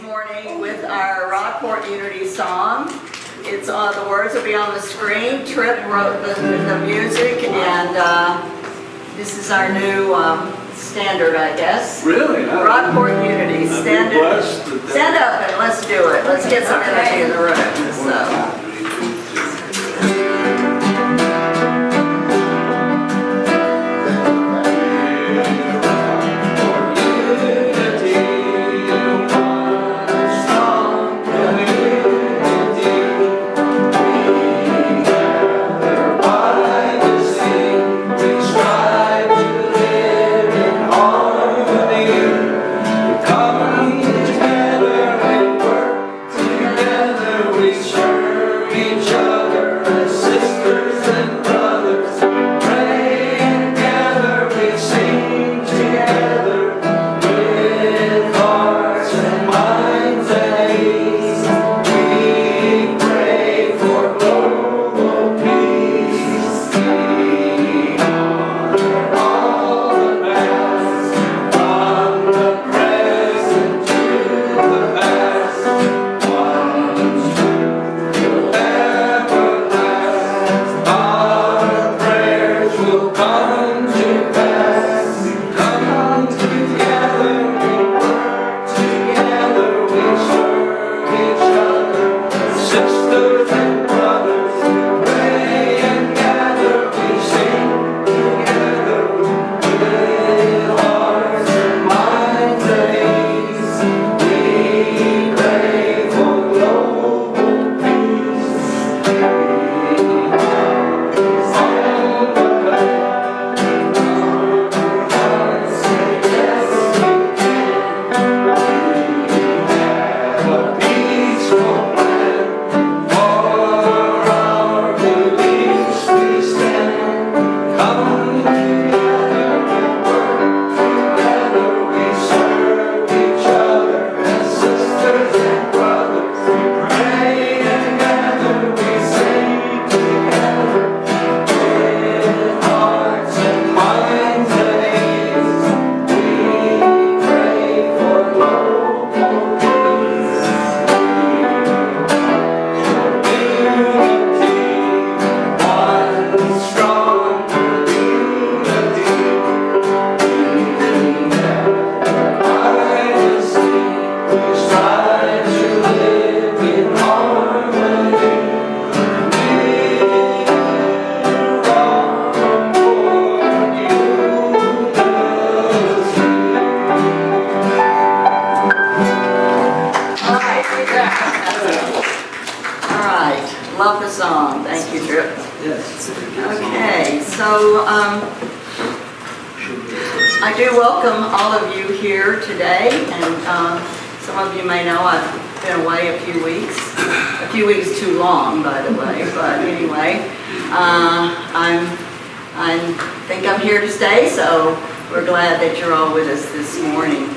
morning with our Rockport Unity song. It's the words will be on the screen. Tripp wrote the music, and this is our new standard, I guess. Really? Rockport Unity standard. Stand up and let's do it. Let's get some energy in the room. So. Love the song. Thank you, Tripp. Yes. Okay, so I do welcome all of you here today, and some of you may know I've been away a few weeks. A few weeks too long, by the way, but anyway, I think I'm here to stay, so we're glad that you're all with us this morning.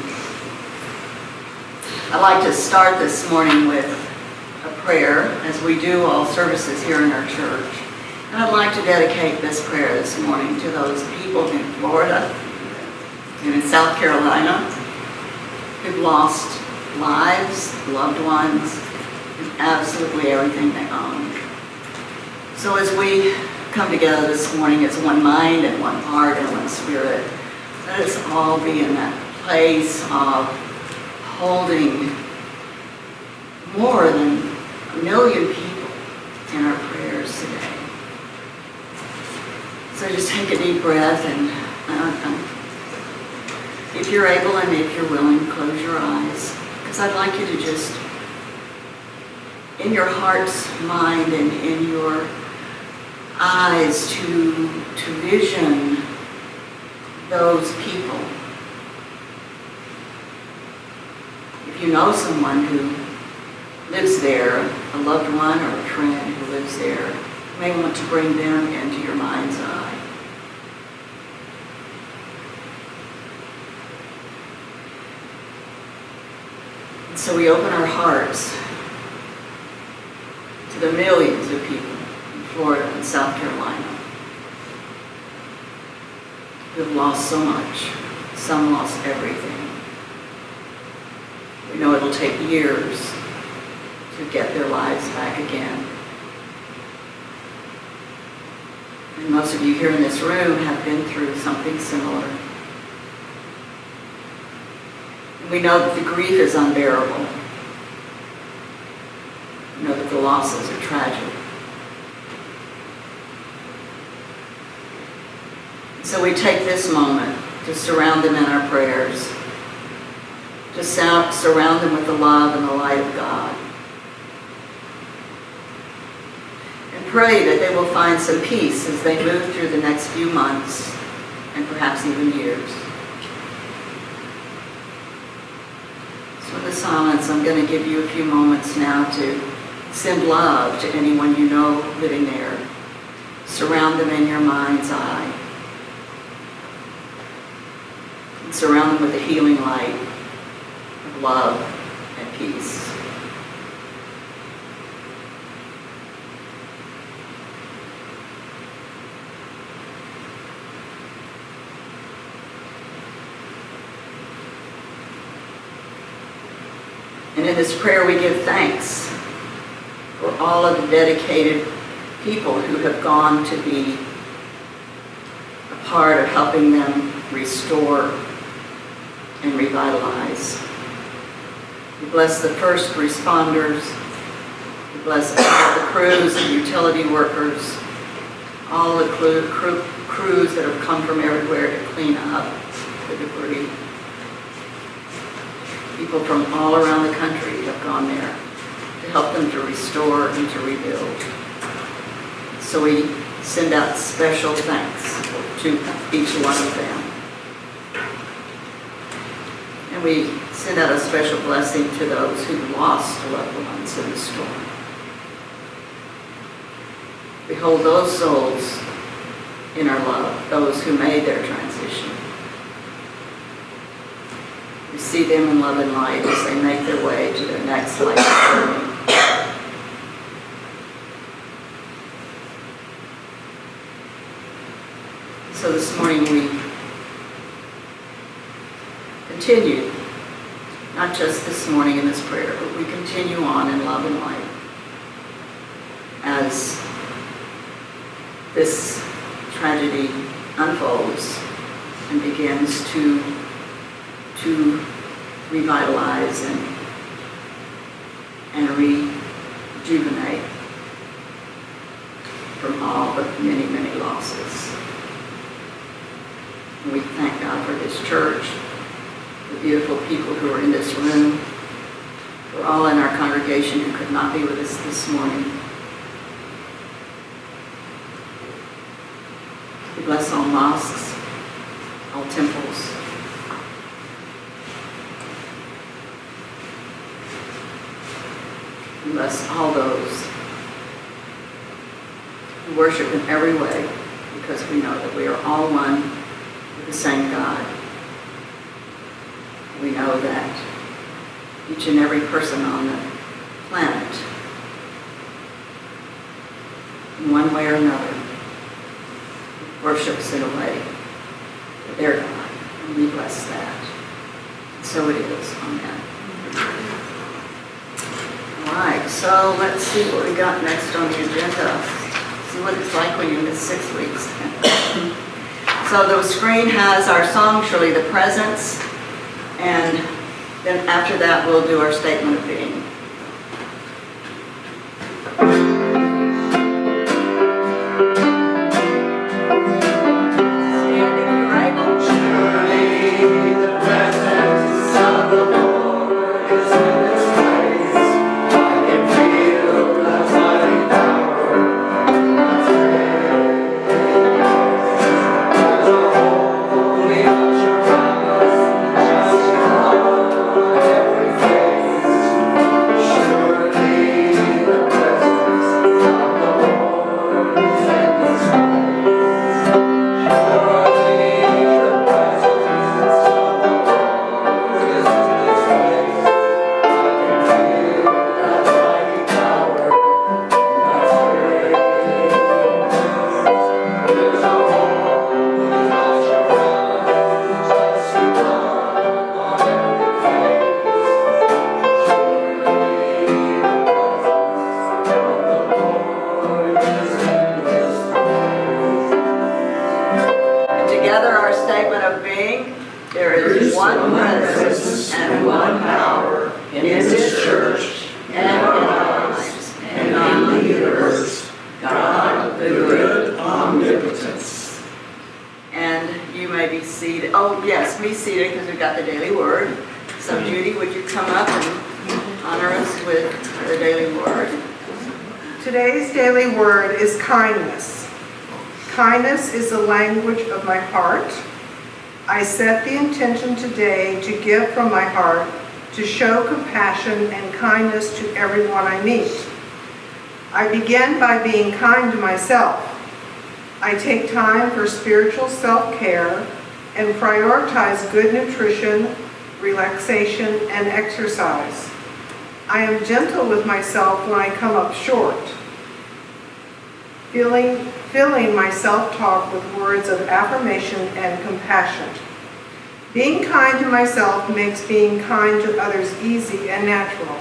I'd like to start this morning with prayer, as we do all services here in our church. And I'd like to dedicate this prayer this morning to those people in Florida and in South Carolina who've lost lives, loved ones, and absolutely everything they own. So as we come together this morning as one mind and one heart and one spirit, let us all be in that place of holding more than 1 million people in our prayers today. So just take a deep breath, and if you're able and if you're willing, close your eyes, because I'd like you to just, in your heart's mind and in your eyes, to vision those people. If you know someone who lives there, a loved one or a friend who lives there, you may want to bring them into your mind's eye. And so we open our hearts to the millions of people in Florida and South Carolina who have lost so much. Some lost everything. We We know it'll take years to get their lives back again. And most of you here in this room have been through something similar. And we know that the grief is unbearable. We know that the losses are tragic. So we take this moment to surround them in our prayers, to surround them with the love and the light of God. And pray that they will find some peace as they move through the next few months and perhaps even years. So in the silence, I'm going to give you a few moments now to send love to anyone you know living there. Surround them in your mind's eye. And surround them with the healing light of love and peace. And in this prayer we give thanks for all of the dedicated people who have gone to be a part of helping them restore and revitalize. We bless the first responders. We bless all the crews and utility workers, all the crews that have come from everywhere to clean up the debris. People from all around the country have gone there to help them to restore and to rebuild. So we send out special thanks to each one of them. And we send out a special blessing to those who lost loved ones in the storm. We hold those souls in our love, those who made their transition. We see them in love and light as they make their way to their next life journey. So this morning we continue, not just this morning in this prayer, but we continue on in love and light as this tragedy unfolds and begins to revitalize and rejuvenate from all but many, many losses. And we thank God for this church, the beautiful people who are in this room, for all in our congregation who could not be with us this morning. We bless all mosques, all temples. We bless all those who worship in every way, because we know that we are all one with the same God. We know that each and every person on the planet, in one way or another, worships in a way that their God, and we bless that. And so it is. Amen. All right, so let's see what we got next on the agenda. See what it's like when you miss 6 weeks. So the screen has our song, Surely the Presence, and then after that we'll do our statement of being. Every face oh yes, be seated because we've got the daily word. So Judy, would you come up and honor us with the daily word? Today's daily word is kindness. Kindness is the language of my heart. I set the intention today to give from my heart, to show compassion and kindness to everyone I meet. I begin by being kind to myself. I take time for spiritual self-care and prioritize good nutrition, relaxation, and exercise. I am gentle with myself when I come up short, filling my self-talk with words of affirmation and compassion. Being kind to myself makes being kind to others easy and natural.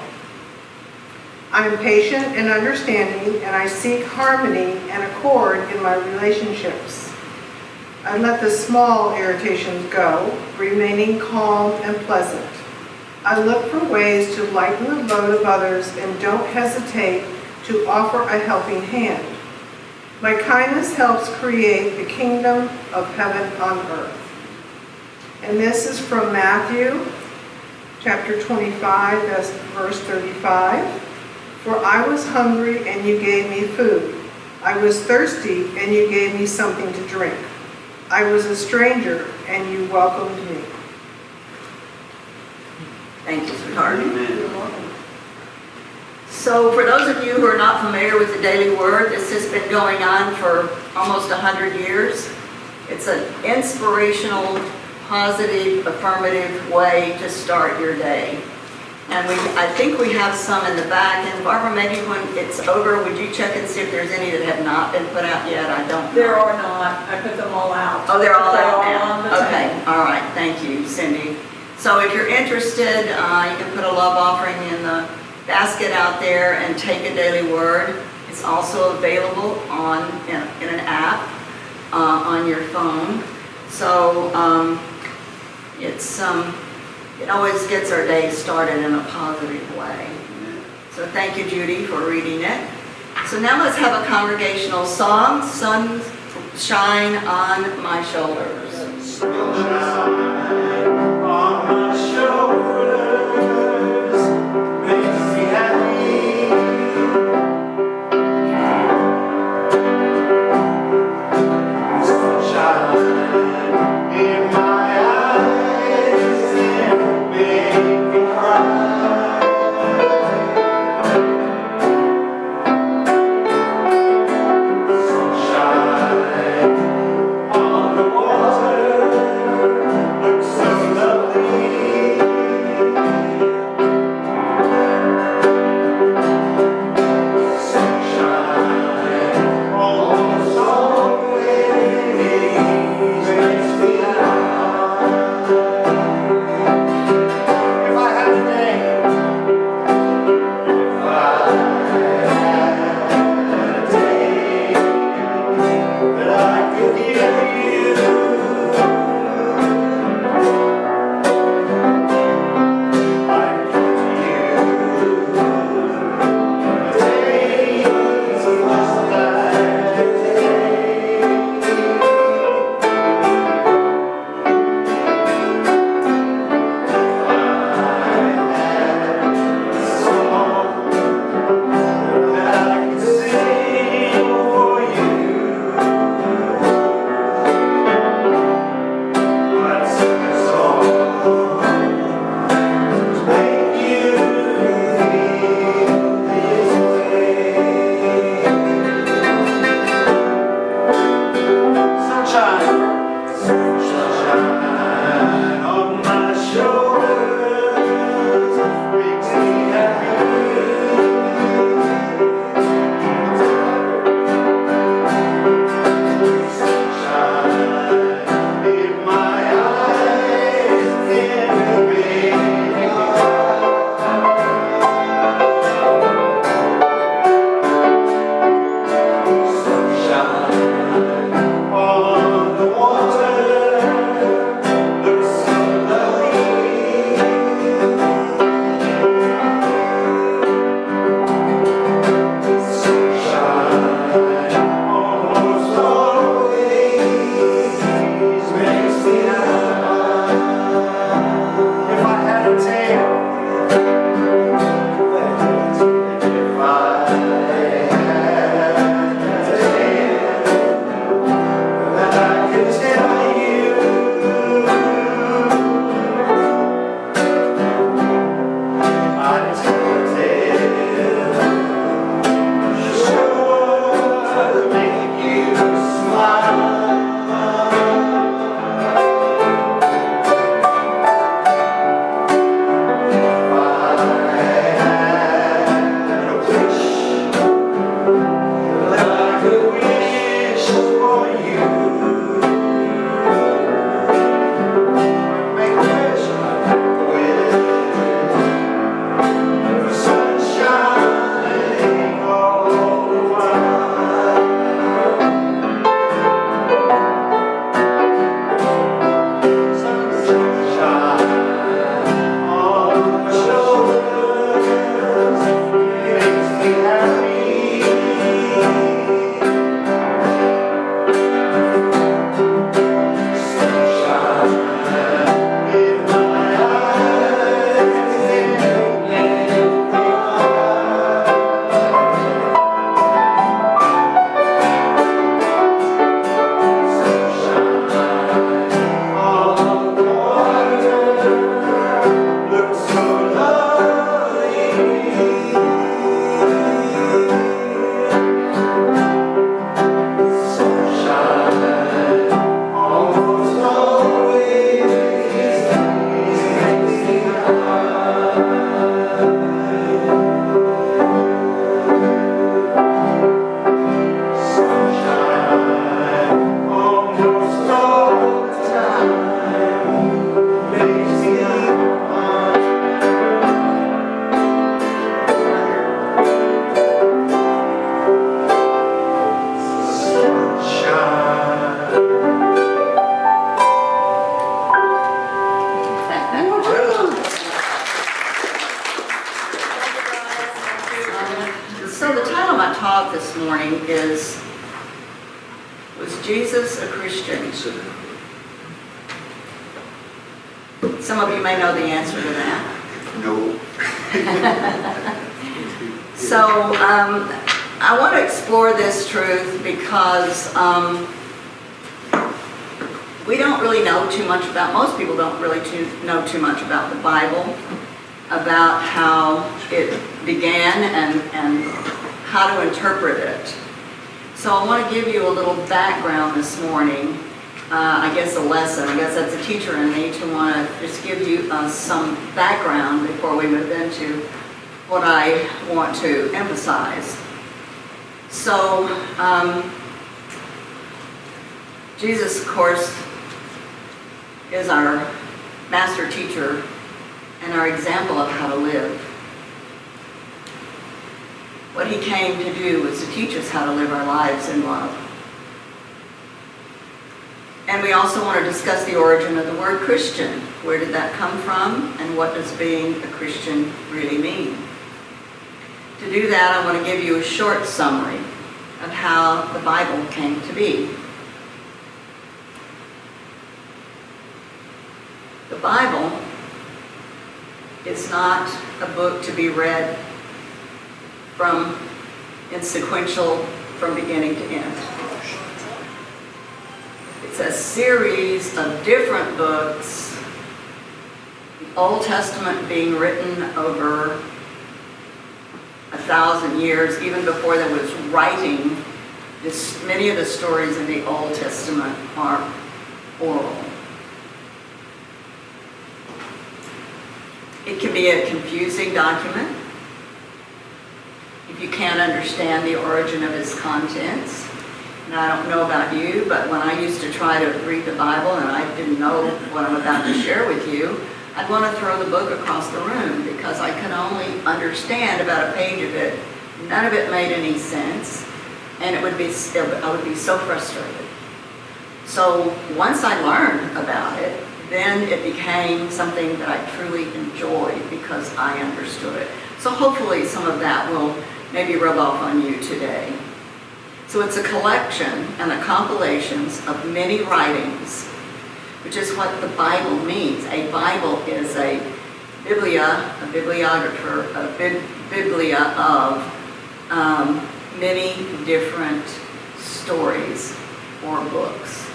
I am patient and understanding, and I seek harmony and accord in my relationships. I let the small irritations go, remaining calm and pleasant. I look for ways to lighten the load of others and don't hesitate to offer a helping hand. My kindness helps create the kingdom of heaven on earth. And this is from Matthew chapter 25, verse 35. For I was hungry and you gave me food. I was thirsty and you gave me something to drink. I was a stranger and you welcomed me. Thank you, sweetheart. So for those of you who are not familiar with the daily word, this has been going on for almost 100 years. It's an inspirational, positive, affirmative way to start your day. And I think we have some in the back. And Barbara, maybe when it's over, would you check and see if there's any that have not been put out yet? I don't know. There are not. I put them all out. Oh, they're all out They're now. all on the Okay, table. all right. Thank you, Cindy. So if you're interested, you can put a love offering in the basket out there and take a daily word. It's also available in an app on your phone. So it always gets our day started in a positive way. So thank you, Judy, for reading it. So now let's have a congregational song, Sun Shine on My Shoulders. Sunshine on my shoulders makes me happy. Sunshine in my eyes and make me cry. Sunshine on the water looks so lovely. Sunshine almost always makes me happy. If I had a name, if I had a day that I could give you, I'd give to you the days of nostalgia. That I could sing for you. Was Jesus a Christian? Some of you may know the answer to that. No. So I want to explore this truth because we don't really know too much about, most people don't really know too much about the Bible, about how it began and how to interpret it. So I want to give you a little background this morning. I guess a lesson. I guess that's a teacher in me to want to just give you some background before we move into what I want to emphasize. So, Jesus, of course, is our master teacher and our example of how to live. What he came to do was to teach us how to live our lives in love. And we also want to discuss the origin of the word Christian. Where did that come from? And what does being a Christian really mean? To do that, I want to give you a short summary of how the Bible came to be. The Bible is not a book to be read in sequential from beginning to end. It's a series of different books, the Old Testament being written over 1,000 years, even before there was writing. Many of the stories in the Old Testament are oral. It can be a confusing document if you can't understand the origin of its contents. And I don't know about you, but when I used to try to read the Bible and I didn't know what I'm about to share with you, I'd want to throw the book across the room because I could only understand about a page of it. None of it made any sense, and I would be so frustrated. So once I learned about it, then it became something that I truly enjoyed because I understood it. So hopefully some of that will maybe rub off on you today. So it's a collection and a compilations of many writings, which is what the Bible means. A Bible is a biblia, a bibliographer, a biblia of many different stories or books.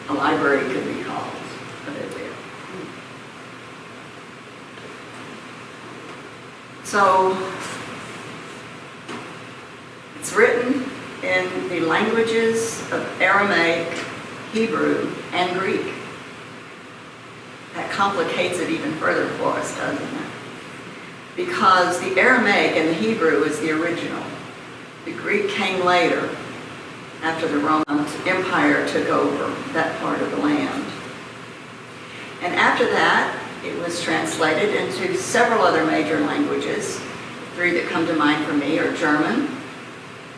A library could be called a biblia. So it's written in the languages of Aramaic, Hebrew, and Greek. That complicates it even further for us, doesn't it? Because the Aramaic and the Hebrew is the original. The Greek came later, after the Roman Empire took over that part of the land. And after that, it was translated into several other major languages. Three that come to mind for me are German,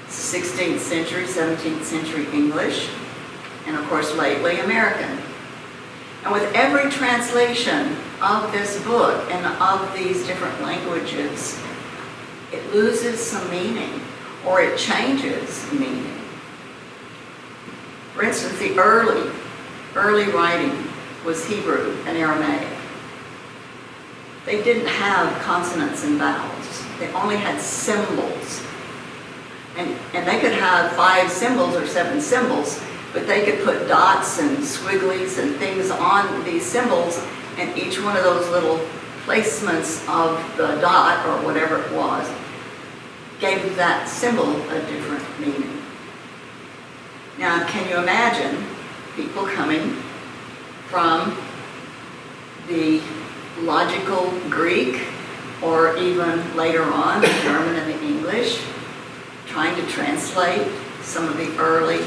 16th century, 17th century English, and of course lately American. And with every translation of this book and of these different languages, it loses some meaning or it changes meaning. For instance, the early writing was Hebrew and Aramaic. They didn't have consonants and vowels. They only had symbols. And they could have 5 symbols or 7 symbols, but they could put dots and squigglies and things on these symbols, and each one of those little placements of the dot or whatever it was gave that symbol a different meaning. Now, can you imagine people coming from the logical Greek or even later on the German and the English, trying to translate some of the early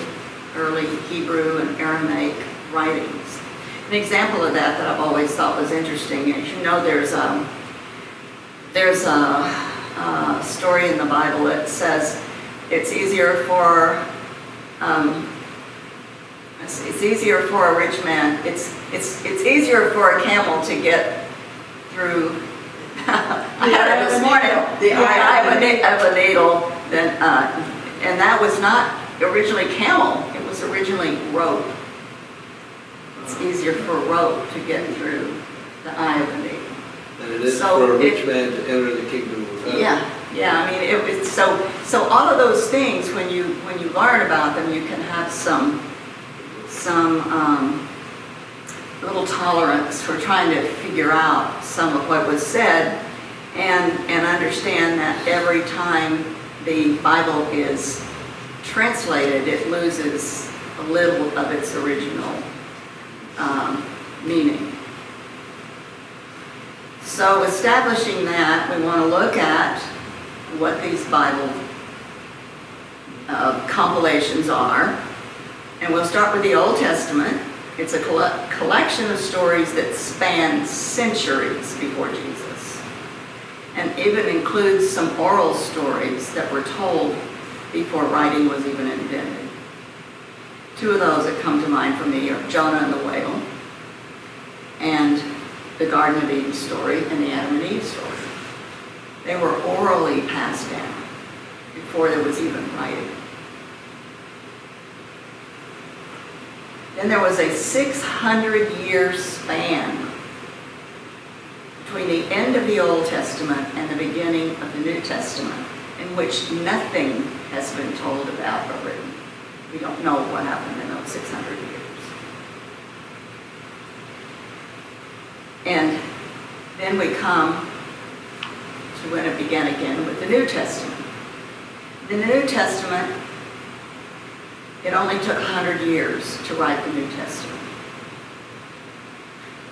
Hebrew and Aramaic writings? An example of that I've always thought was interesting is, you know, there's a story in the Bible that says it's easier for a rich man. It's easier for a camel to get through. I had it this morning. The eye of a needle. And that was not originally camel. It was originally rope. It's easier for a rope to get through the eye of the needle. And it is So for a rich it- man to enter the kingdom of heaven. Yeah, I mean, it's so all of those things, when you learn about them, you can have some little tolerance for trying to figure out some of what was said, and understand that every time the Bible is translated, it loses a little of its original meaning. So establishing that, we want to look at what these Bible compilations are. And we'll start with the Old Testament. It's a collection of stories that span centuries before Jesus, and even includes some oral stories that were told before writing was even invented. Two of those that come to mind for me are Jonah and the whale, and the Garden of Eden story and the Adam and Eve story. They were orally passed down before there was even writing. Then there was a 600-year span between the end of the Old Testament and the beginning of the New Testament, in which nothing has been told about or written. We don't know what happened in those 600 years. And then we come to when it began again with the New Testament. In the New Testament, it only took 100 years to write the New Testament.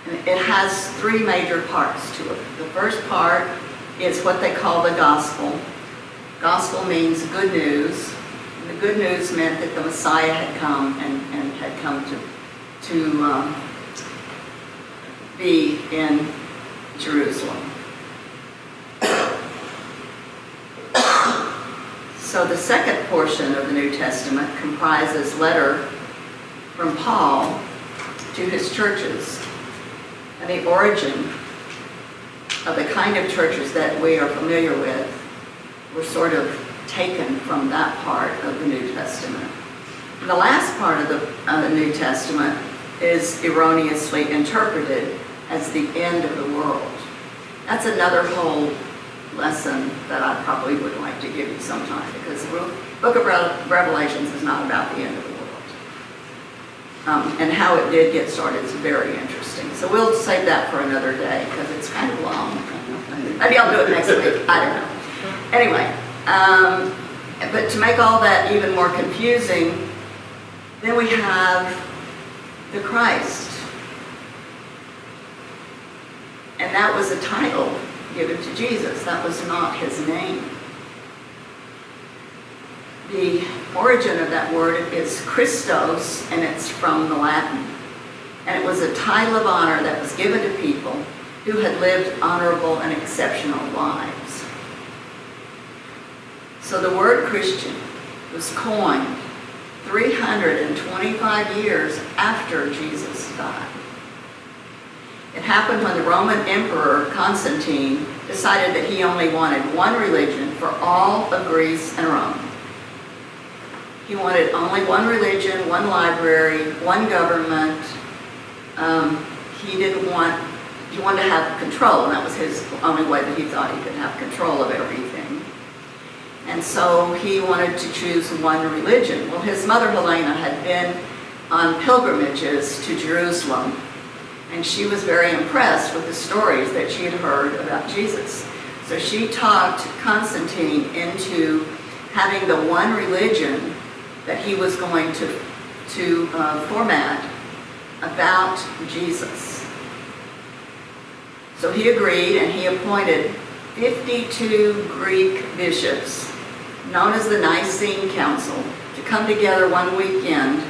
And it has three major parts to it. The first part is what they call the gospel. Gospel means good news. And the good news meant that the Messiah had come and had come to be in Jerusalem. So the second portion of the New Testament comprises letter from Paul to his churches, and the origin of the kind of churches that we are familiar with were sort of taken from that part of the New Testament. And the last part of the New Testament is erroneously interpreted as the end of the world. That's another whole lesson that I probably would like to give you sometime, because the book of Revelations is not about the end of the world. And how it did get started is very interesting. So we'll save that for another day, because it's kind of long. Maybe I'll do it next week. I don't know. Anyway, but to make all that even more confusing, then we have the Christ. And that was a title given to Jesus. That was not his name. The origin of that word is Christos, and it's from the Latin. And it was a title of honor that was given to people who had lived honorable and exceptional lives. So the word Christian was coined 325 years after Jesus died. It happened when the Roman Emperor Constantine decided that he only wanted one religion for all of Greece and Rome. He wanted only one religion, one library, one government. He wanted to have control, and that was his only way that he thought he could have control of everything. And so he wanted to choose one religion. Well, his mother Helena had been on pilgrimages to Jerusalem, and she was very impressed with the stories that she had heard about Jesus. So she talked Constantine into having the one religion that he was going to format about Jesus. So he agreed, and he appointed 52 Greek bishops, known as the Nicene Council, to come together one weekend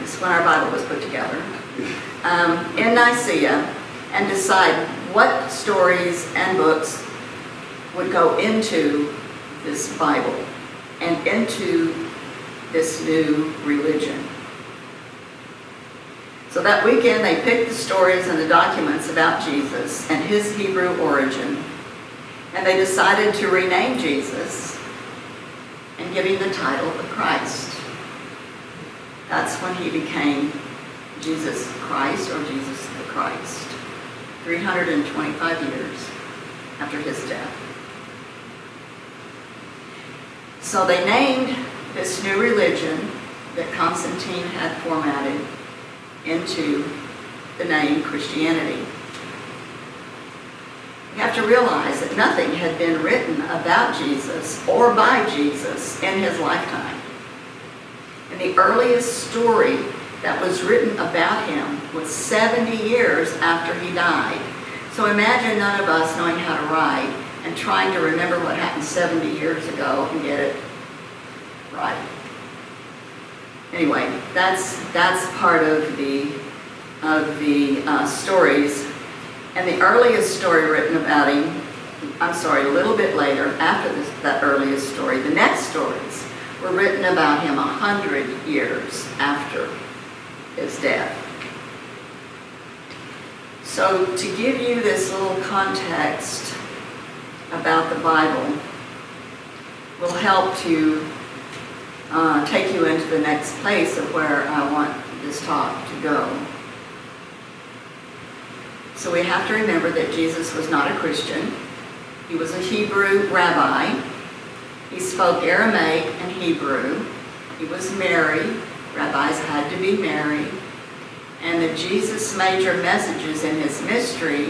is when our Bible was put together, in Nicaea, and decide what stories and books would go into this Bible and into this new religion. So that weekend they picked the stories and the documents about Jesus and his Hebrew origin, and they decided to rename Jesus and give him the title of Christ. That's when he became Jesus Christ, or Jesus the Christ, 325 years after his death. So they named this new religion that Constantine had formatted into the name Christianity. You have to realize that nothing had been written about Jesus or by Jesus in his lifetime. And the earliest story that was written about him was 70 years after he died. So imagine none of us knowing how to write and trying to remember what happened 70 years ago and get it right. Anyway, that's part of the stories. And the earliest story written about him, a little bit later, after that earliest story, the next stories were written about him 100 years after his death. So to give you this little context about the Bible will help to take you into the next place of where I want this talk to go. So we have to remember that Jesus was not a Christian. He was a Hebrew rabbi. He spoke Aramaic and Hebrew. He was married. Rabbis had to be married. And the Jesus' major messages in his ministry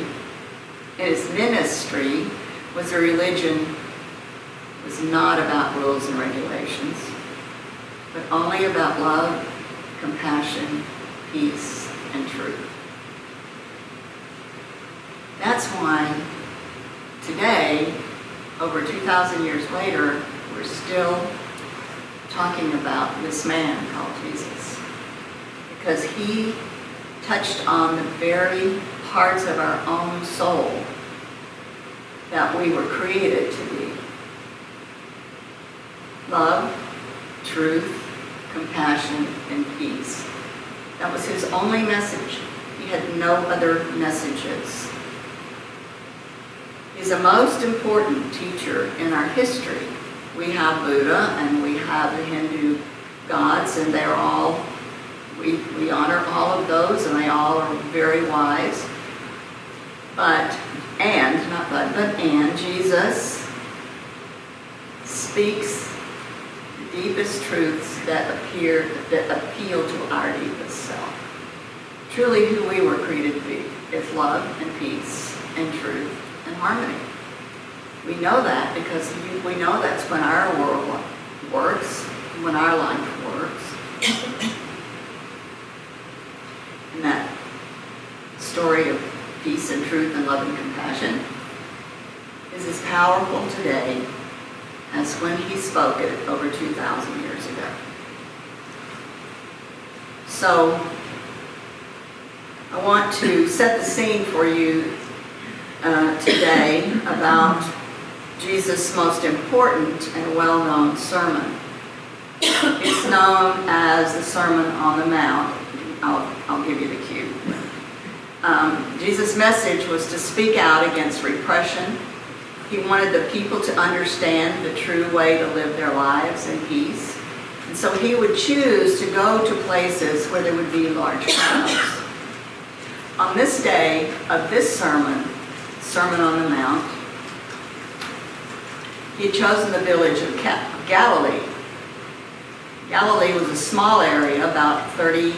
was a religion was not about rules and regulations, but only about love, compassion, peace, and truth. That's why today, over 2,000 years later, we're still talking about this man called Jesus. Because he touched on the very parts of our own soul that we were created to be. Love, truth, compassion, and peace. That was his only message. He had no other messages. He's the most important teacher in our history. We have Buddha and we have the Hindu gods, and they're all, we honor all of those, and they all are very wise. And Jesus speaks the deepest truths that appeal to our deepest self. Truly who we were created to be is love and peace and truth and harmony. We know that because we know that's when our world works, when our life works. And that story of peace and truth and love and compassion is as powerful today as when he spoke it over 2,000 years ago. So I want to set the scene for you today about Jesus' most important and well-known sermon. It's known as the Sermon on the Mount. I'll give you the cue. Jesus' message was to speak out against repression. He wanted the people to understand the true way to live their lives in peace. And so he would choose to go to places where there would be large crowds. On this day of this sermon, Sermon on the Mount, he had chosen the village of Galilee. Galilee was a small area, about 30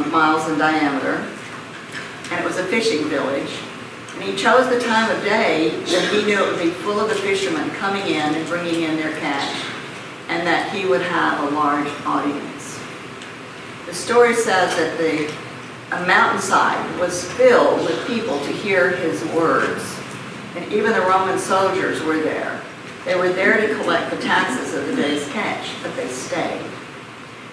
miles in diameter, and it was a fishing village. And he chose the time of day that he knew it would be full of the fishermen coming in and bringing in their catch, and that he would have a large audience. The story says that a mountainside was filled with people to hear his words, and even the Roman soldiers were there. They were there to collect the taxes of the day's catch, but they stayed.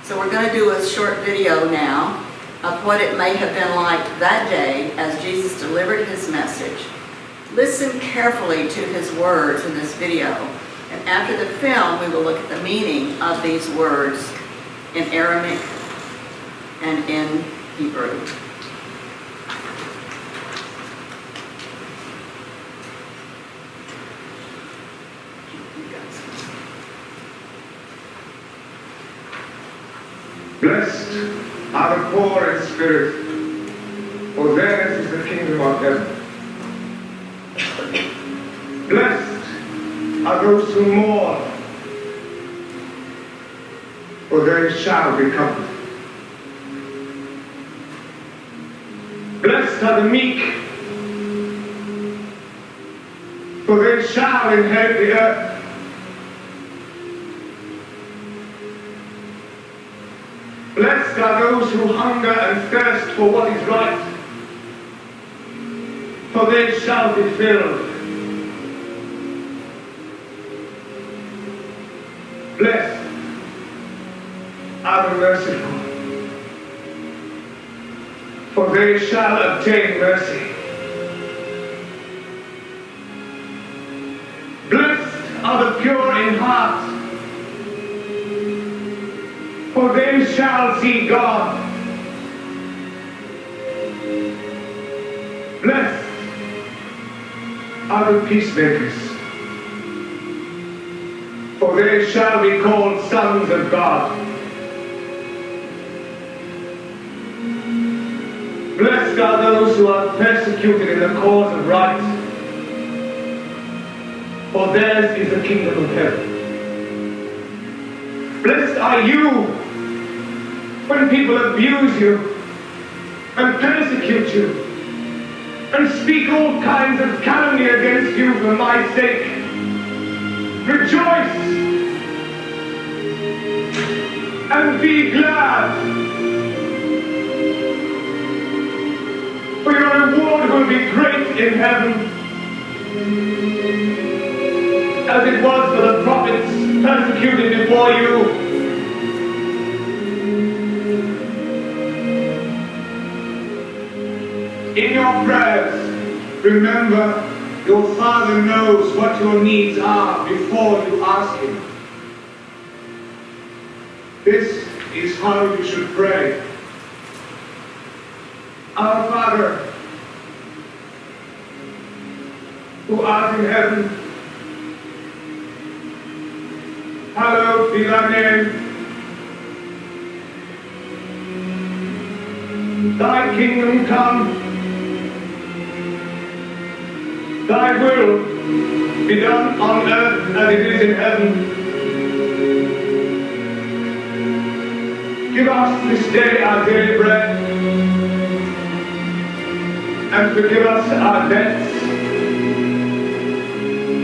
So we're going to do a short video now of what it may have been like that day as Jesus delivered his message. Listen carefully to his words in this video, and after the film we will look at the meaning of these words in Aramaic and in Hebrew. Blessed are the poor in spirit, for theirs is the kingdom of heaven. Blessed are those who mourn, for they shall be comforted. Blessed are the meek, for they shall inherit the earth. Blessed are those who hunger and thirst for what is right, for they shall be filled. Blessed are the merciful, for they shall obtain mercy. Blessed are the pure in heart, for they shall see God. Blessed are the peacemakers, for they shall be called sons of God. Blessed are those who are persecuted in the cause of right, for theirs is the kingdom of heaven. Blessed are you when people abuse you and persecute you and speak all kinds of calumny against you for my sake. Rejoice and be glad, for your reward will be great in heaven, as it was for the prophets persecuted before you. In your prayers, remember your Father knows what your needs are before you ask Him. This is how you should pray. Our Father, who art in heaven, hallowed be thy name. Thy kingdom come. Thy will be done on earth as it is in heaven. Give us this day our daily bread, and forgive us our debts,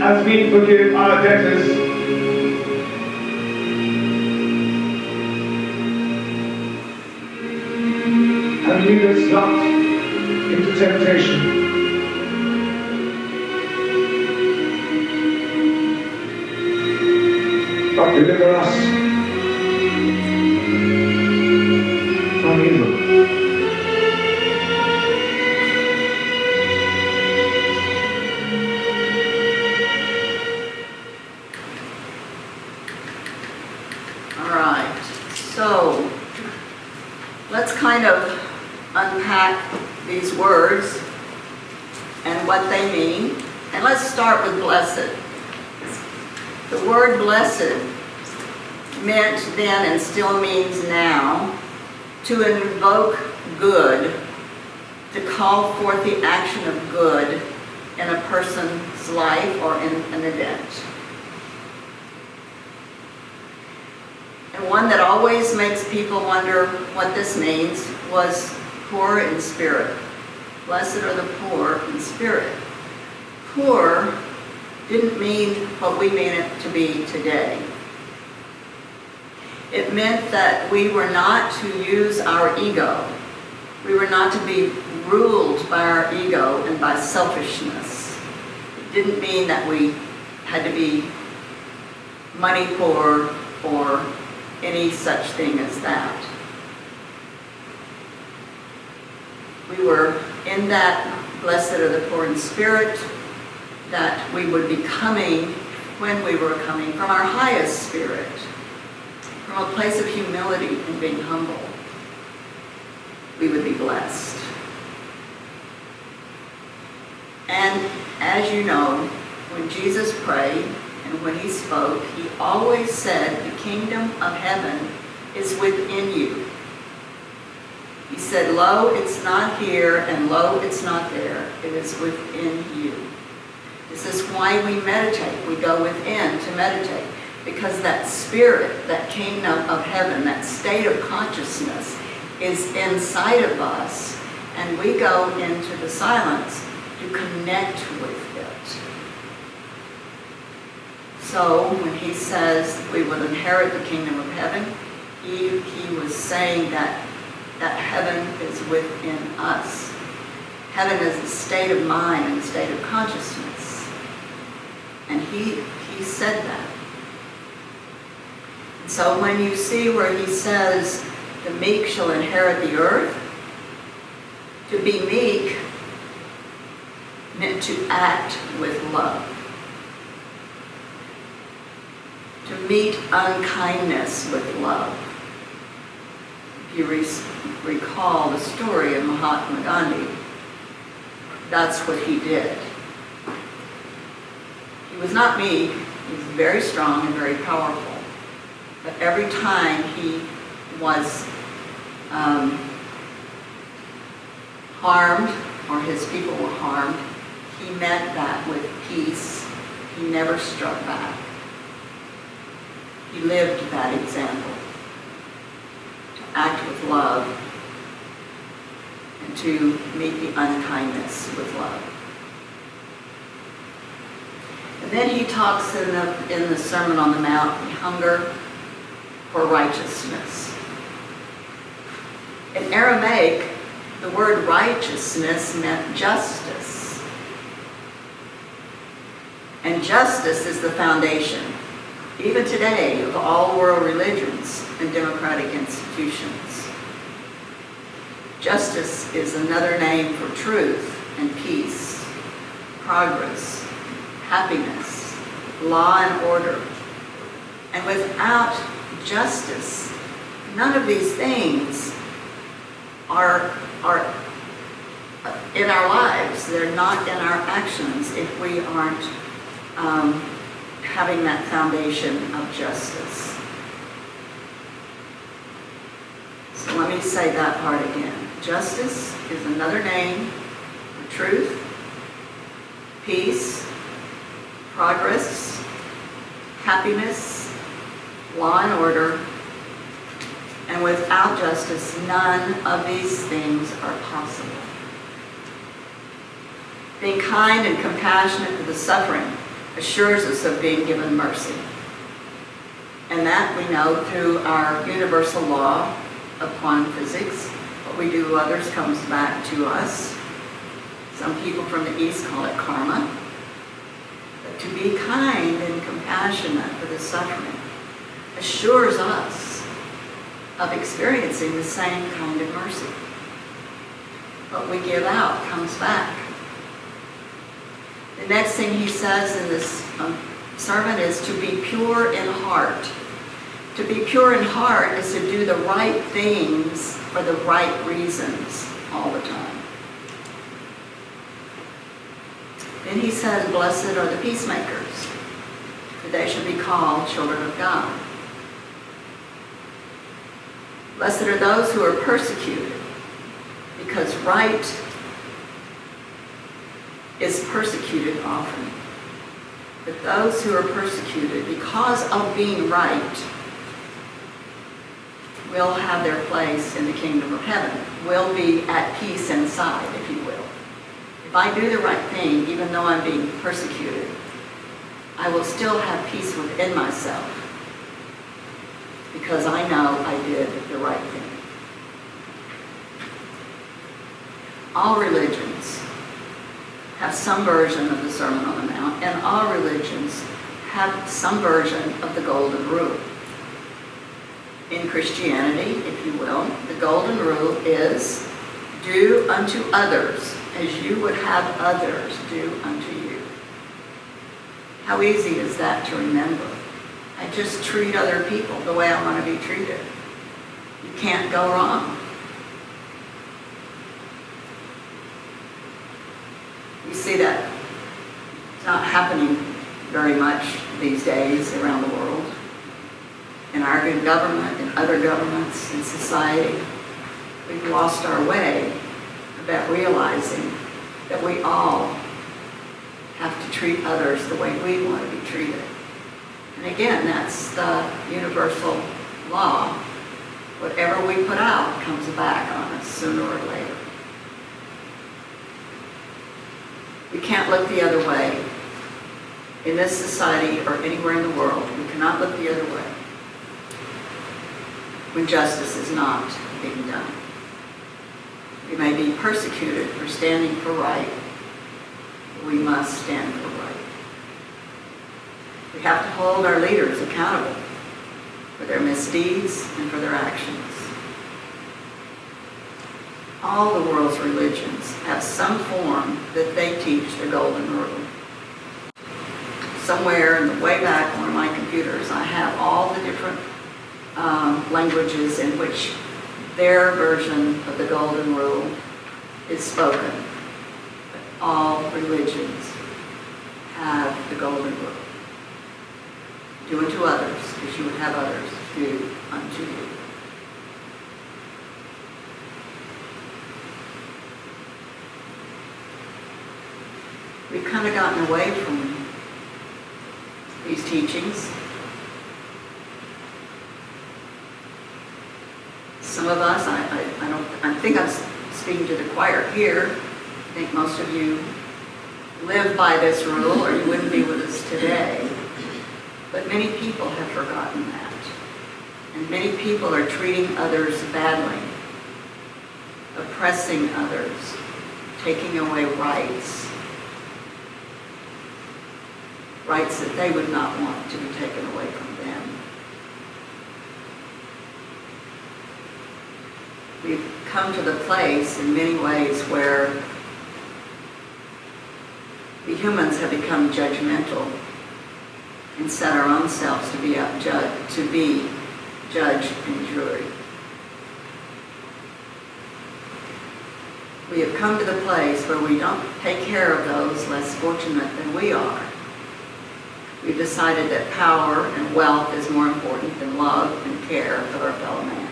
as we forgive our debtors. And lead us not into temptation, but deliver us from evil. All right, so let's kind of unpack these words and what they mean. And let's start with blessed. The word blessed meant then and still means now to invoke good, to call forth the action of good in a person's life or in an event. And one that always makes people wonder what this means was poor in spirit. Blessed are the poor in spirit. Poor didn't mean what we mean it to be today. It meant that we were not to use our ego. We were not to be ruled by our ego and by selfishness. It didn't mean that we had to be money poor or any such thing as that. We were in that blessed are the poor in spirit, that we would be coming when we were coming from our highest spirit, from a place of humility and being humble. We would be blessed. And as you know, when Jesus prayed and when he spoke, he always said, the kingdom of heaven is within you. He said, lo, it's not here, and lo, it's not there. It is within you. This is why we meditate. We go within to meditate. Because that spirit, that kingdom of heaven, that state of consciousness is inside of us. And we go into the silence to connect with it. So when he says we will inherit the kingdom of heaven, he was saying that heaven is within us. Heaven is a state of mind and a state of consciousness. And he said that. And so when you see where he says, the meek shall inherit the earth, to be meek meant to act with love. To meet unkindness with love. If you recall the story of Mahatma Gandhi, that's what he did. He was not meek, he was very strong and very powerful. But every time he was harmed, or his people were harmed, he met that with peace. He never struck back. He lived that example. To act with love and to meet the unkindness with love. And then he talks in the Sermon on the Mount, the hunger for righteousness. In Aramaic, the word righteousness meant justice. And justice is the foundation, even today, of all world religions and democratic institutions. Justice is another name for truth and peace, progress, happiness, law and order. And without justice, none of these things are in our lives. They're not in our actions if we aren't having that foundation of justice. So let me say that part again. Justice is another name for truth, peace, progress, happiness, law and order, and without justice, none of these things are possible. Being kind and compassionate to the suffering assures us of being given mercy. And that we know through our universal law of quantum physics. What we do to others comes back to us. Some people from the East call it karma. But to be kind and compassionate for the suffering assures us of experiencing the same kind of mercy. What we give out comes back. The next thing he says in this sermon is to be pure in heart. To be pure in heart is to do the right things for the right reasons all the time. Then he says, blessed are the peacemakers, for they shall be called children of God. Blessed are those who are persecuted, because right is persecuted often. But those who are persecuted because of being right will have their place in the kingdom of heaven, will be at peace inside, if you will. If I do the right thing, even though I'm being persecuted, I will still have peace within myself because I know I did the right thing. All religions have some version of the Sermon on the Mount, and all religions have some version of the Golden Rule. In Christianity, if you will, the Golden Rule is do unto others as you would have others do unto you. How easy is that to remember? I just treat other people the way I want to be treated. You can't go wrong. You see that it's not happening very much these days around the world. In our good government, in other governments, in society. we've lost our way about realizing that we all have to treat others the way we want to be treated. And again, that's the universal law. Whatever we put out comes back on us sooner or later. We can't look the other way. In this society or anywhere in the world, we cannot look the other way when justice is not being done. We may be persecuted for standing for right, but we must stand for right. We have to hold our leaders accountable for their misdeeds and for their actions. All the world's religions have some form that they teach the golden rule. Somewhere in the way back on one of my computers, I have all the different languages in which their version of the golden rule is spoken. But all religions have the golden rule. Do unto others as you would have others do unto you. We've kind of gotten away from these teachings. Some of us, I think I'm speaking to the choir here. I think most of you live by this rule or you wouldn't be with us today. But many people have forgotten that. And many people are treating others badly, oppressing others, taking away rights that they would not want to be taken away from them. We've come to the place in many ways where we humans have become judgmental and set our own selves to be judge and jury. We have come to the place where we don't take care of those less fortunate than we are. We've decided that power and wealth is more important than love and care of our fellow man.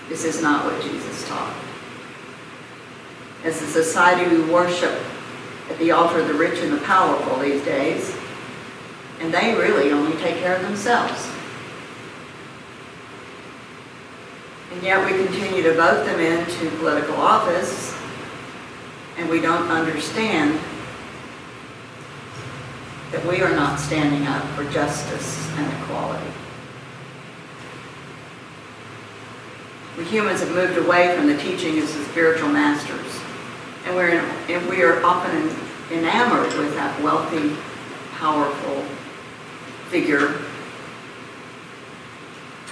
This is not what Jesus taught. As a society, we worship at the altar of the rich and the powerful these days, and they really only take care of themselves. And yet we continue to vote them into political office, and we don't understand that we are not standing up for justice and equality. We humans have moved away from the teaching of the spiritual masters, and we are often enamored with that wealthy, powerful figure,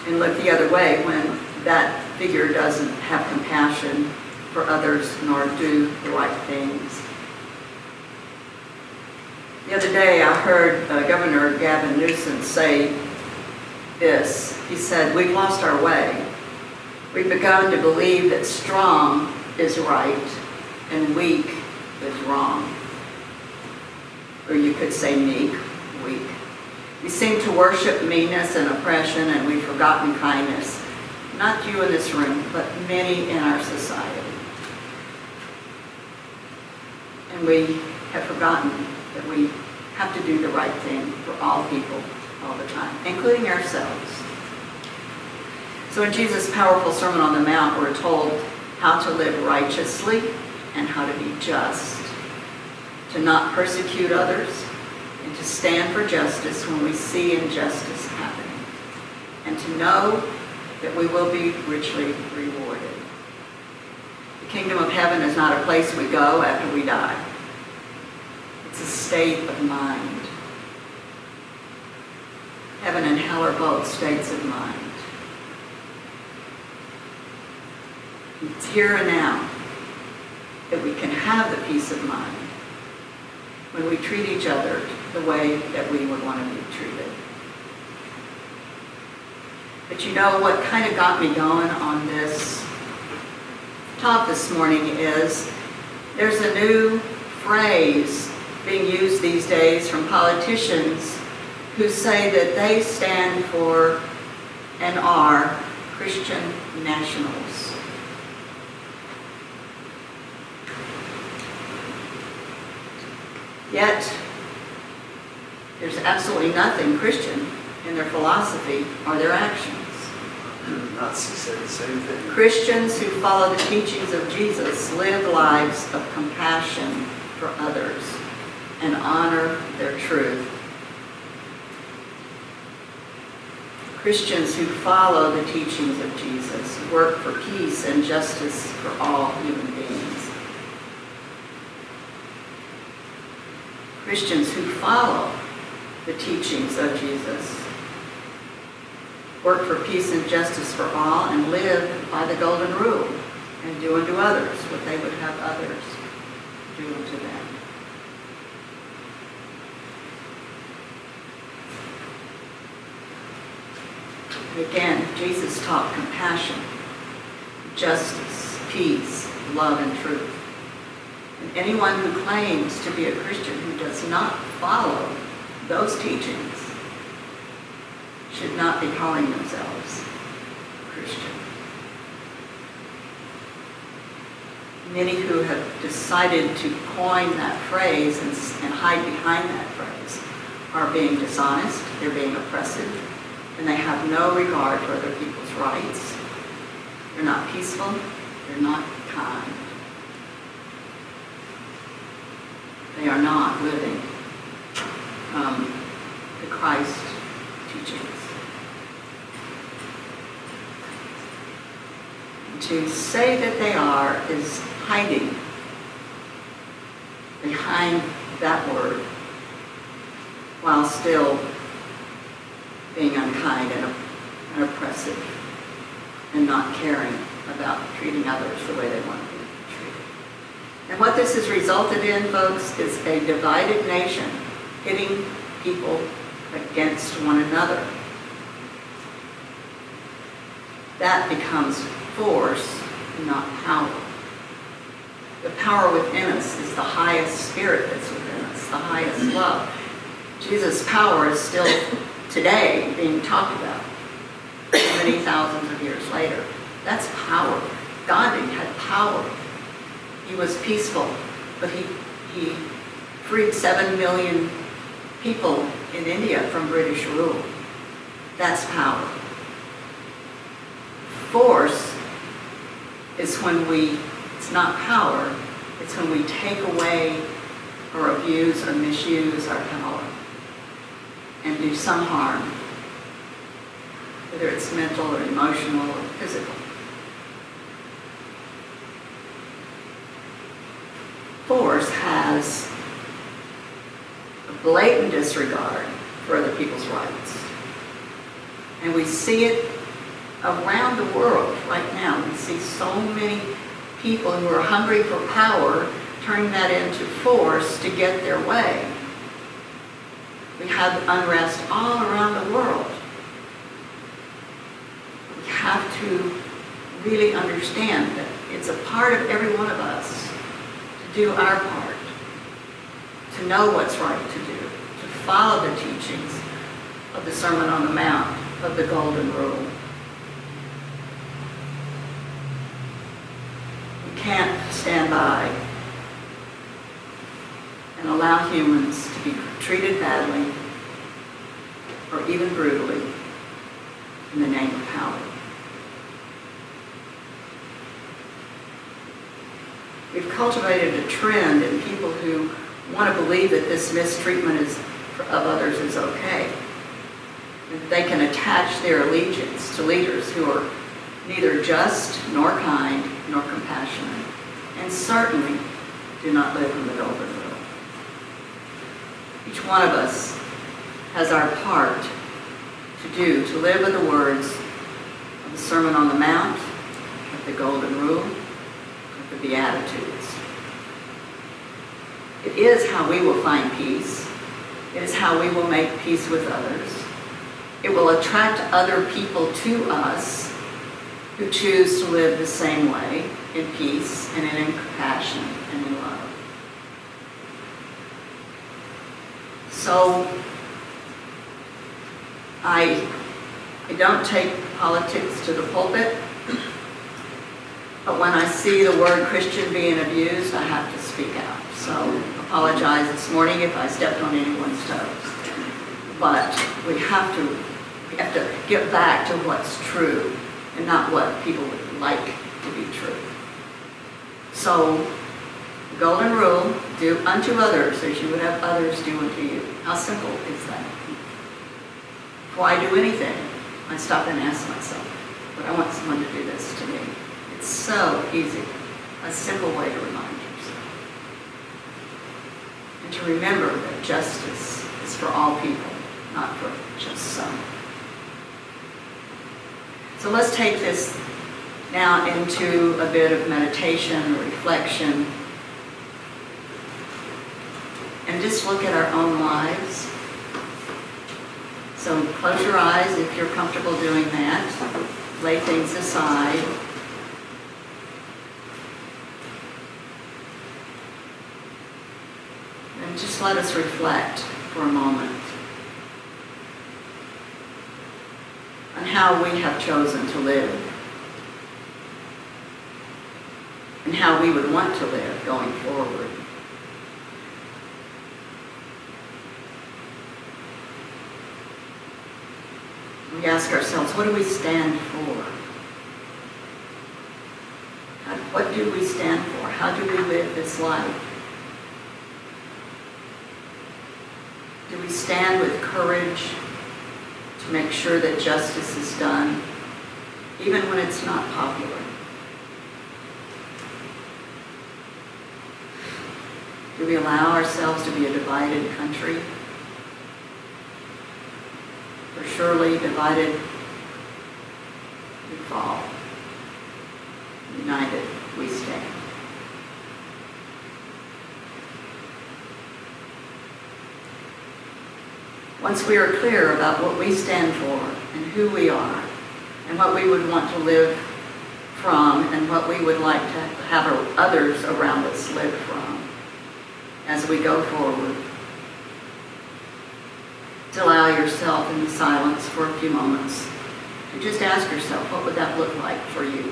and look the other way when that figure doesn't have compassion for others nor do the right things. The other day I heard Governor Gavin Newsom say this. He said, "We've lost our way. We've begun to believe that strong is right and weak is wrong." Or you could say meek, weak. We seem to worship meanness and oppression, and we've forgotten kindness. Not you in this room, but many in our society. And we have forgotten that we have to do the right thing for all people all the time, including ourselves. So in Jesus' powerful Sermon on the Mount, we're told how to live righteously and how to be just, to not persecute others, and to stand for justice when we see injustice happening, and to know that we will be richly rewarded. The kingdom of heaven is not a place we go after we die. It's a state of mind. Heaven and hell are both states of mind. It's here and now that we can have the peace of mind when we treat each other the way that we would want to be treated. But you know what kind of got me going on this talk this morning is there's a new phrase being used these days from politicians who say that they stand for and are Christian nationals. Yet, there's absolutely nothing Christian in their philosophy or their actions. Nazis said the same thing. Christians who follow the teachings of Jesus live lives of compassion for others and honor their truth. Christians who follow the teachings of Jesus work for peace and justice for all human beings. Christians who follow the teachings of Jesus work for peace and justice for all and live by the golden rule and do unto others what they would have others do unto them. Again, Jesus taught compassion, justice, peace, love, and truth. And anyone who claims to be a Christian who does not follow those teachings should not be calling themselves Christian. Many who have decided to coin that phrase and hide behind that phrase are being dishonest, they're being oppressive, and they have no regard for other people's rights. They're not peaceful, they're not kind. They are not living the Christ teachings. To say that they are is hiding behind that word while still being unkind and oppressive and not caring about treating others the way they want to be treated. And what this has resulted in, folks, is a divided nation pitting people against one another. That becomes force, not power. The power within us is the highest spirit that's within us, the highest love. Jesus' power is still today being talked about many thousands of years later. That's power. Gandhi had power. He was peaceful, but he freed 7 million people in India from British rule. That's power. Force is when it's not power, it's when we take away or abuse or misuse our power and do some harm, whether it's mental or emotional or physical. Force has a blatant disregard for other people's rights. And we see it around the world right now. We see so many people who are hungry for power turning that into force to get their way. We have unrest all around the world. We have to really understand that it's a part of every one of us to do our part, to know what's right to do, to follow the teachings of the Sermon on the Mount, of the Golden Rule. We can't stand by and allow humans to be treated badly or even brutally in the name of power. We've cultivated a trend in people who want to believe that this mistreatment of others is okay. That they can attach their allegiance to leaders who are neither just, nor kind, nor compassionate, and certainly do not live in the golden rule. Each one of us has our part to do, to live in the words of the Sermon on the Mount, of the Golden Rule, of the Beatitudes. It is how we will find peace. It is how we will make peace with others. It will attract other people to us who choose to live the same way, in peace and in compassion and in love. So I don't take politics to the pulpit. But when I see the word Christian being abused, I have to speak out. So apologize this morning if I stepped on anyone's toes. But we have to get back to what's true and not what people would like to be true. So, the golden rule, do unto others as you would have others do unto you. How simple is that? Before I do anything, I stop and ask myself, would I want someone to do this to me? It's so easy, a simple way to remind yourself. And to remember that justice is for all people, not for just some. So let's take this now into a bit of meditation, reflection, and just look at our own lives. So close your eyes if you're comfortable doing that. Lay things aside. And just let us reflect for a moment on how we have chosen to live and how we would want to live going forward. We ask ourselves, what do we stand for? What do we stand for? How do we live this life? Do we stand with courage to make sure that justice is done, even when it's not popular? Do we allow ourselves to be a divided country? For surely divided we fall. United we stand. Once we are clear about what we stand for and who we are and what we would want to live from and what we would like to have others around us live from as we go forward, to allow yourself in the silence for a few moments to just ask yourself, what would that look like for you?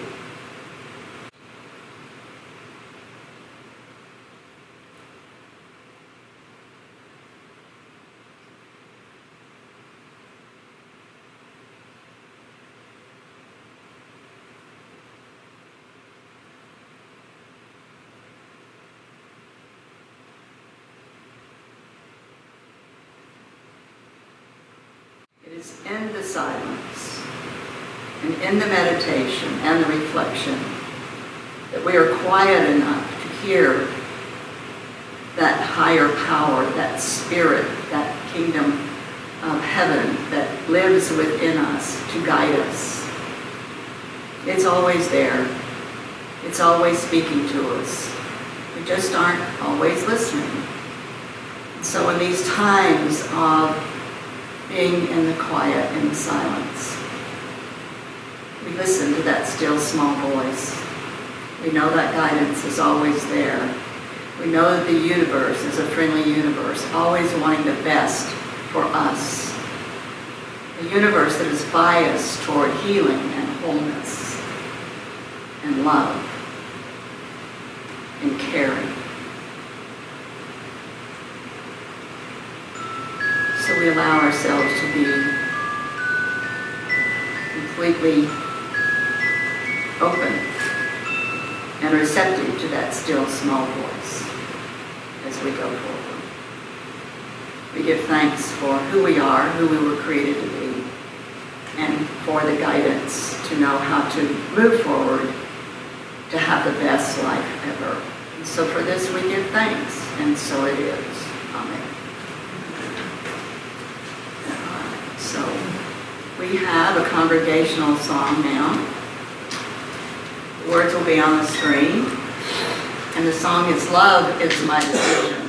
It is in the silence and in the meditation and the reflection that we are quiet enough to hear that higher power, that spirit, that kingdom of heaven that lives within us to guide us. It's always there. It's always speaking to us. We just aren't always listening. And so in these times of being in the quiet, in the silence, we listen to that still small voice. We know that guidance is always there. We know that the universe is a friendly universe, always wanting the best for us. A universe that is biased toward healing and wholeness and love and caring. So we allow ourselves to be completely open and receptive to that still small voice as we go forward. We give thanks for who we are, who we were created to be, and for the guidance to know how to move forward to have the best life ever. And so for this we give thanks, and so it is. Amen. So we have a congregational song now. The words will be on the screen. And the song is Love is My Decision.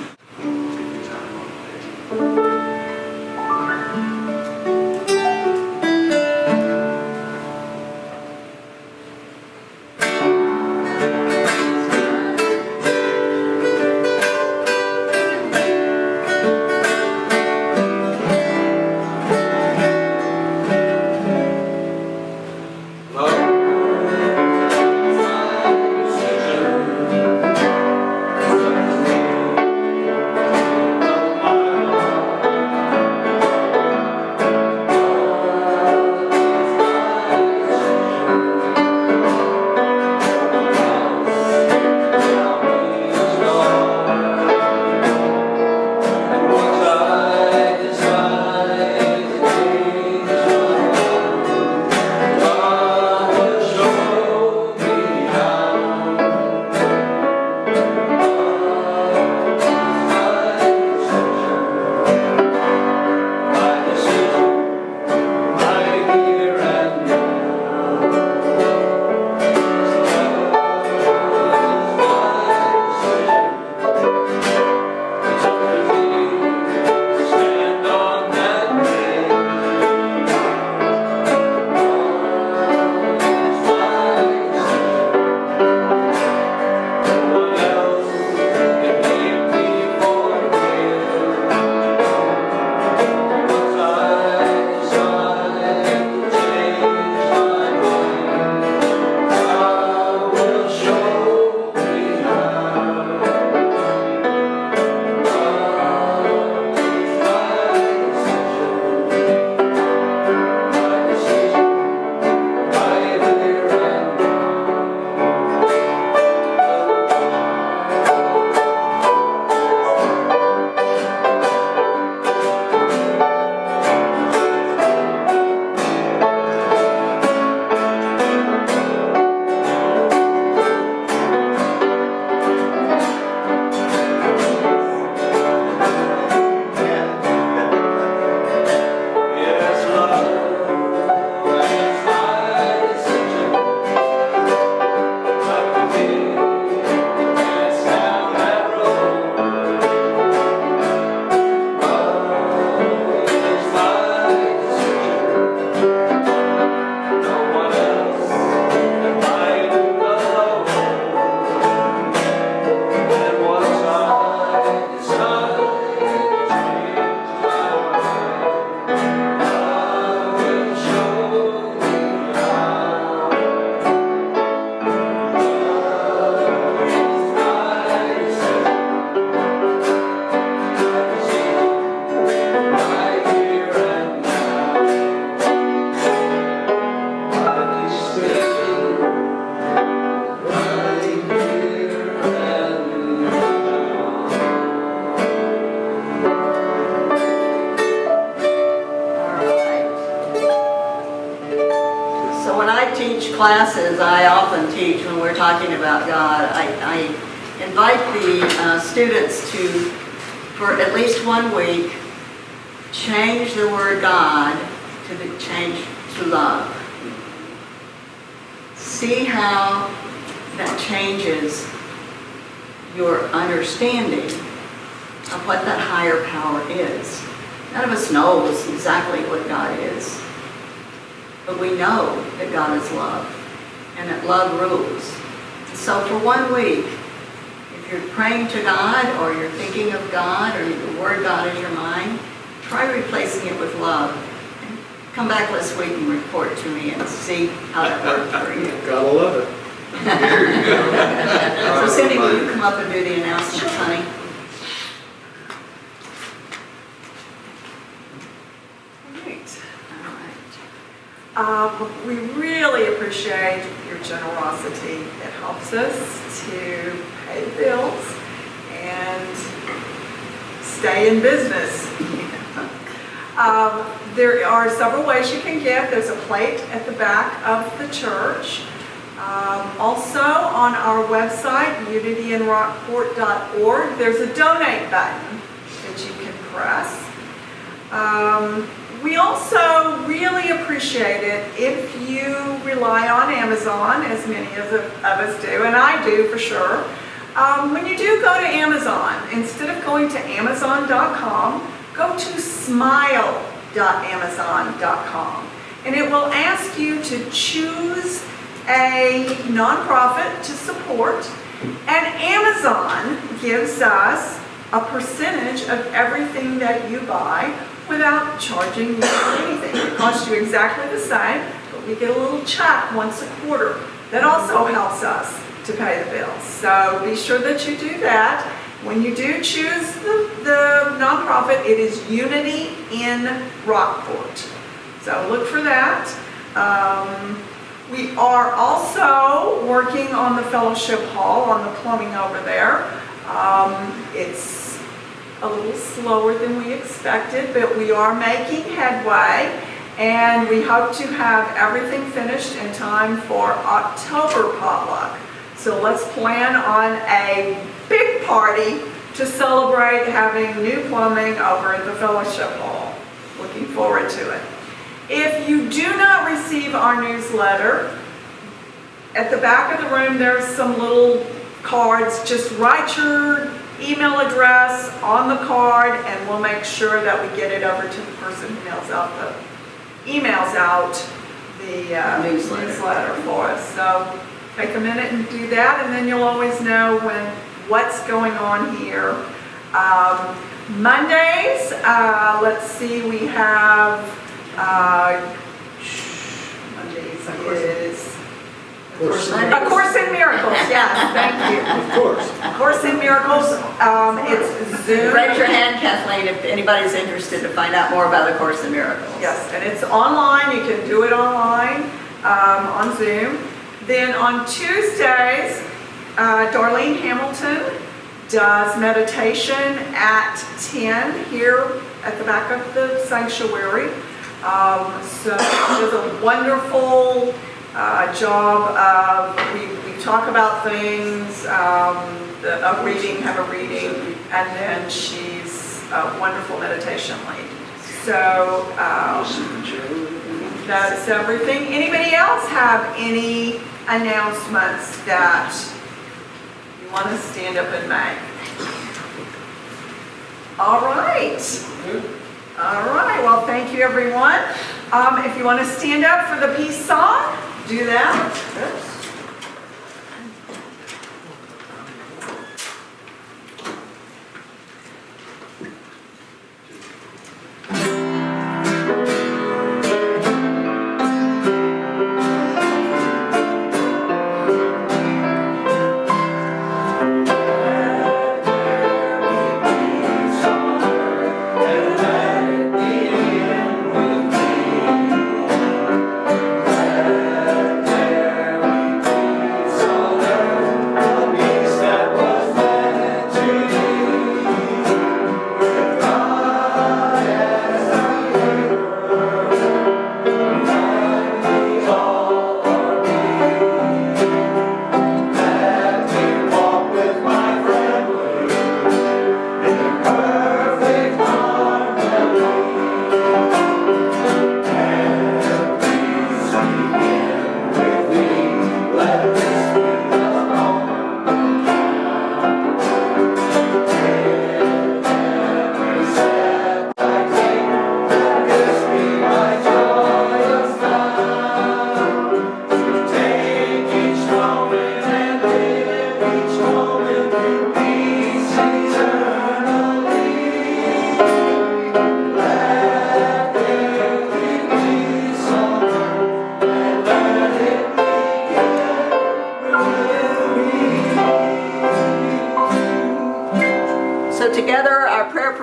classes I often teach when we're talking about God, I invite the students to, for at least 1 week, change the word God to change to love. See how that changes your understanding of what that higher power is. None of us knows exactly what God is, but we know that God is love and that love rules. And so for 1 week, if you're praying to God or you're thinking of God or the word God in your mind, try replacing it with love. And come back this week and report to me and see how that worked for you. Gotta love it. There you go. So Cindy, will you come up and do the announcements, honey? All right. We really appreciate your generosity. It helps us to pay the bills and stay in business. There are several ways you can give. There's a plate at the back of the church. Also on our website, unityinrockport.org, there's a donate button that you can press. We also really appreciate it if you rely on Amazon, as many of us do, and I do for sure. When you do go to Amazon, instead of going to Amazon.com, go to smile.amazon.com, and it will ask you to choose a nonprofit to support, and Amazon gives us a percentage of everything that you buy without charging you anything. It costs you exactly the same, but we get a little check once a quarter. That also helps us to pay the bills. So be sure that you do that. When you do choose the nonprofit, it is Unity in Rockport. So look for that. We are also working on the fellowship hall, on the plumbing over there. It's a little slower than we expected, but we are making headway, and we hope to have everything finished in time for October potluck. So let's plan on a big party to celebrate having new plumbing over at the fellowship hall. Looking forward to it. If you do not receive our newsletter, at the back of the room there's some little cards. Just write your email address on the card and we'll make sure that we get it over to the person who emails out the newsletter for us. So take a minute and do that, and then you'll always know what's going on here. Mondays, let's see, we have Mondays is A Course in Miracles, yes, thank you. Of course. A Course in Miracles, it's Zoom. Raise your hand, Kathleen, if anybody's interested to find out more about A Course in Miracles. Yes, and it's online. You can do it online on Zoom. Then on Tuesdays, Darlene Hamilton does meditation at 10 here at the back of the sanctuary. So she does a wonderful job of, we talk about things, have a reading, and then she's a wonderful meditation lead. So that's everything. Anybody else have any announcements that you want to stand up and make? All right. All right. Well, thank you, everyone. If you want to stand up for the peace song, do that.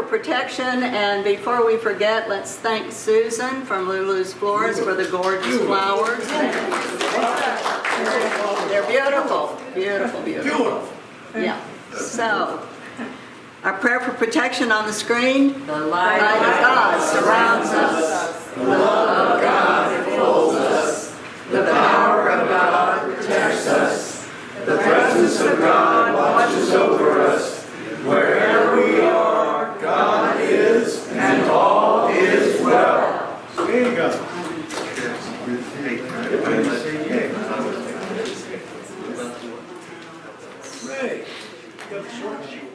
for protection, and before we forget, let's thank Susan from Lulu's Flores for the gorgeous flowers. They're beautiful, beautiful, beautiful. Yeah, so, our prayer for protection on the screen. The light of God surrounds us. The love of God enfolds us. The power of God protects us. The presence of God watches over us. Wherever we are, God is, and all is well. There you go. Ray, you got the short shoe.